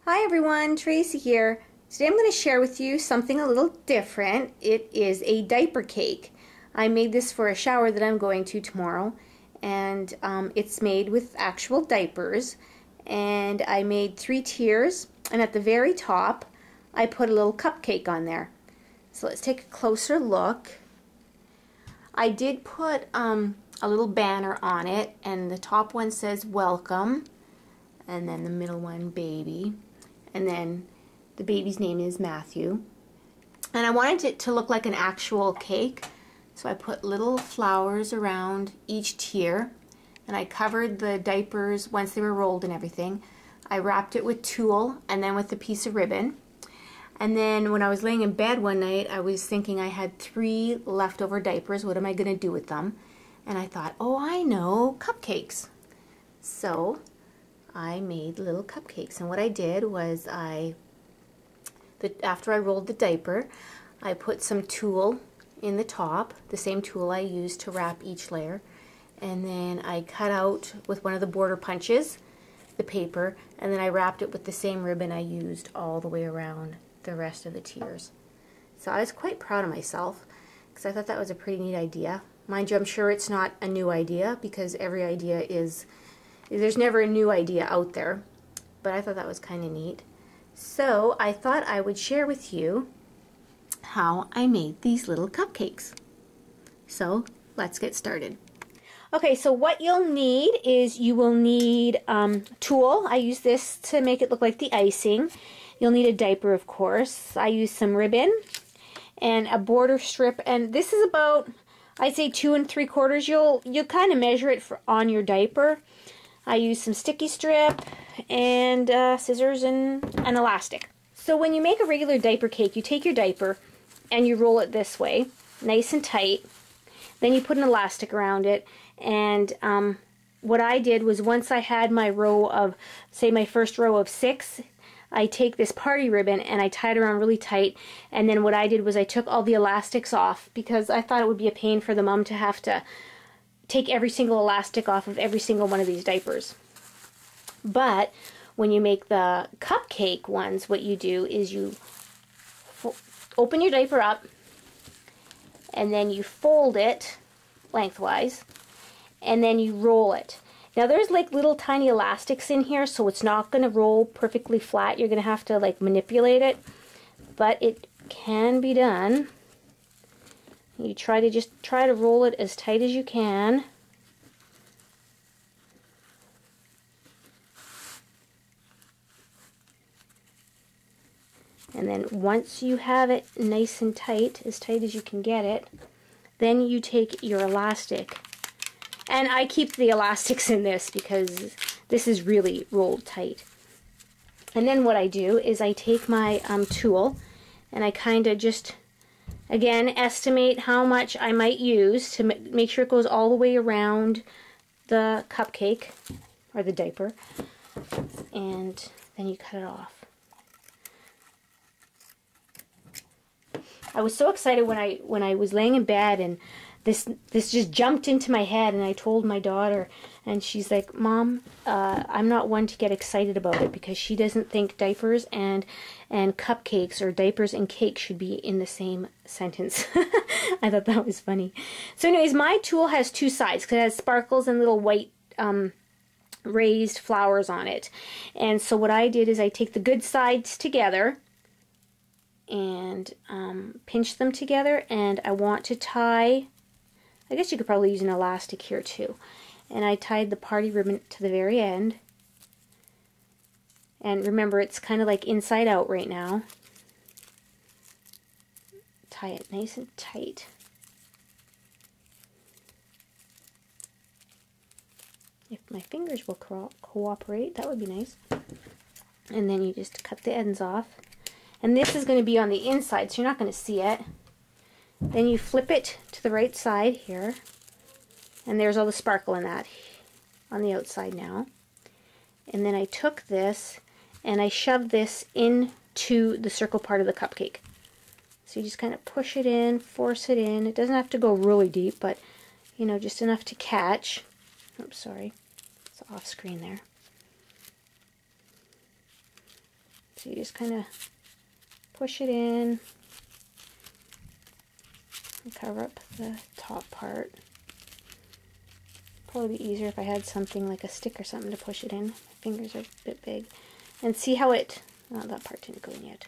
Hi everyone, Tracy here. Today I'm going to share with you something a little different. It is a diaper cake. I made this for a shower that I'm going to tomorrow, and it's made with actual diapers. And I made 3 tiers, and at the very top I put a little cupcake on there. So let's take a closer look. I did put a little banner on it, and the top one says welcome, and then the middle one baby, and then the baby's name is Matthew. And I wanted it to look like an actual cake, so I put little flowers around each tier, and I covered the diapers once they were rolled and everything. I wrapped it with tulle and then with a piece of ribbon. And then when I was laying in bed one night, I was thinking I had 3 leftover diapers. What am I going to do with them? And I thought, oh, I know, cupcakes. So I made little cupcakes, and what I did was after I rolled the diaper, I put some tulle in the top, the same tulle I used to wrap each layer, and then I cut out with one of the border punches the paper, and then I wrapped it with the same ribbon I used all the way around the rest of the tiers. So I was quite proud of myself because I thought that was a pretty neat idea. Mind you, I'm sure it's not a new idea because every idea there's never a new idea out there, but I thought that was kind of neat. So I thought I would share with you how I made these little cupcakes. So let's get started. Okay, so what you'll need is you will need tulle. I use this to make it look like the icing. You'll need a diaper, of course. I use some ribbon and a border strip, and this is about, I'd say 2 3/4. You'll kind of measure it on your diaper. I use some sticky strip and scissors and an elastic. So when you make a regular diaper cake, you take your diaper and you roll it this way, nice and tight. Then you put an elastic around it, and what I did was once I had my row of, say my first row of 6, I take this party ribbon and I tie it around really tight, and then what I did was I took all the elastics off because I thought it would be a pain for the mom to have to take every single elastic off of every single one of these diapers. But when you make the cupcake ones, what you do is you open your diaper up and then you fold it lengthwise and then you roll it. Now there's like little tiny elastics in here, so it's not going to roll perfectly flat. You're going to have to like manipulate it, but it can be done. You try to roll it as tight as you can. And then once you have it nice and tight, as tight as you can get it, then you take your elastic. And I keep the elastics in this because this is really rolled tight. And then what I do is I take my tulle and I kind of just, again, estimate how much I might use to make sure it goes all the way around the cupcake or the diaper, and then you cut it off. I was so excited when I was laying in bed and this just jumped into my head, and I told my daughter, and she's like, Mom, I'm not one to get excited about it because she doesn't think diapers and cupcakes or diapers and cake should be in the same sentence. I thought that was funny. So anyways, my tulle has 2 sides because it has sparkles and little white raised flowers on it. And so what I did is I take the good sides together and pinch them together, and I want to tie, I guess you could probably use an elastic here too, and I tied the party ribbon to the very end. And remember, it's kind of like inside out right now. Tie it nice and tight. If my fingers will cooperate, that would be nice. And then you just cut the ends off. And this is going to be on the inside, so you're not going to see it. Then you flip it to the right side here. And there's all the sparkle in that on the outside now. And then I took this and I shoved this into the circle part of the cupcake. So you just kind of push it in, force it in. It doesn't have to go really deep, but you know, just enough to catch. Oops, sorry. It's off screen there. So you just kind of push it in and cover up the top part. Probably be easier if I had something like a stick or something to push it in. My fingers are a bit big. And see how it, well, that part didn't go in yet.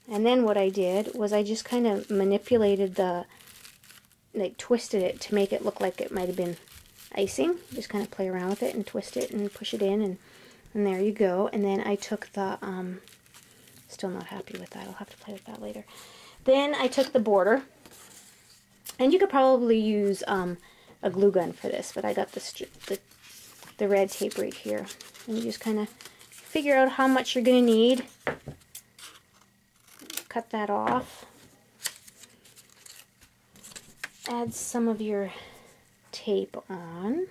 And then what I did was I just kind of manipulated like twisted it to make it look like it might have been icing. Just kind of play around with it and twist it and push it in, and there you go. And then I took the, still not happy with that. I'll have to play with that later. Then I took the border, and you could probably use a glue gun for this, but I got the red tape right here. And you just kind of figure out how much you're going to need. Cut that off. Add some of your tape on.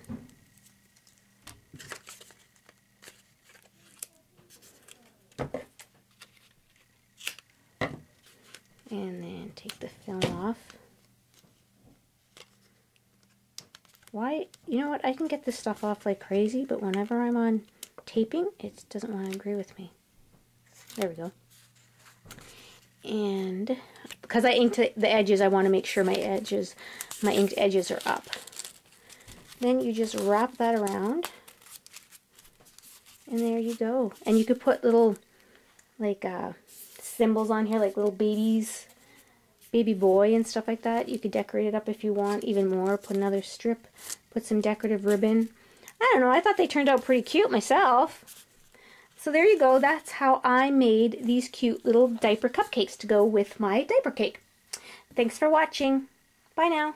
And then take the film off. Why? You know what? I can get this stuff off like crazy, but whenever I'm on taping, it doesn't want to agree with me. There we go. And because I inked the edges, I want to make sure my inked edges are up. Then you just wrap that around, and there you go. And you could put little like symbols on here, like little babies, baby boy and stuff like that. You could decorate it up if you want even more. Put another strip, put some decorative ribbon. I don't know, I thought they turned out pretty cute myself. So there you go. That's how I made these cute little diaper cupcakes to go with my diaper cake. Thanks for watching. Bye now.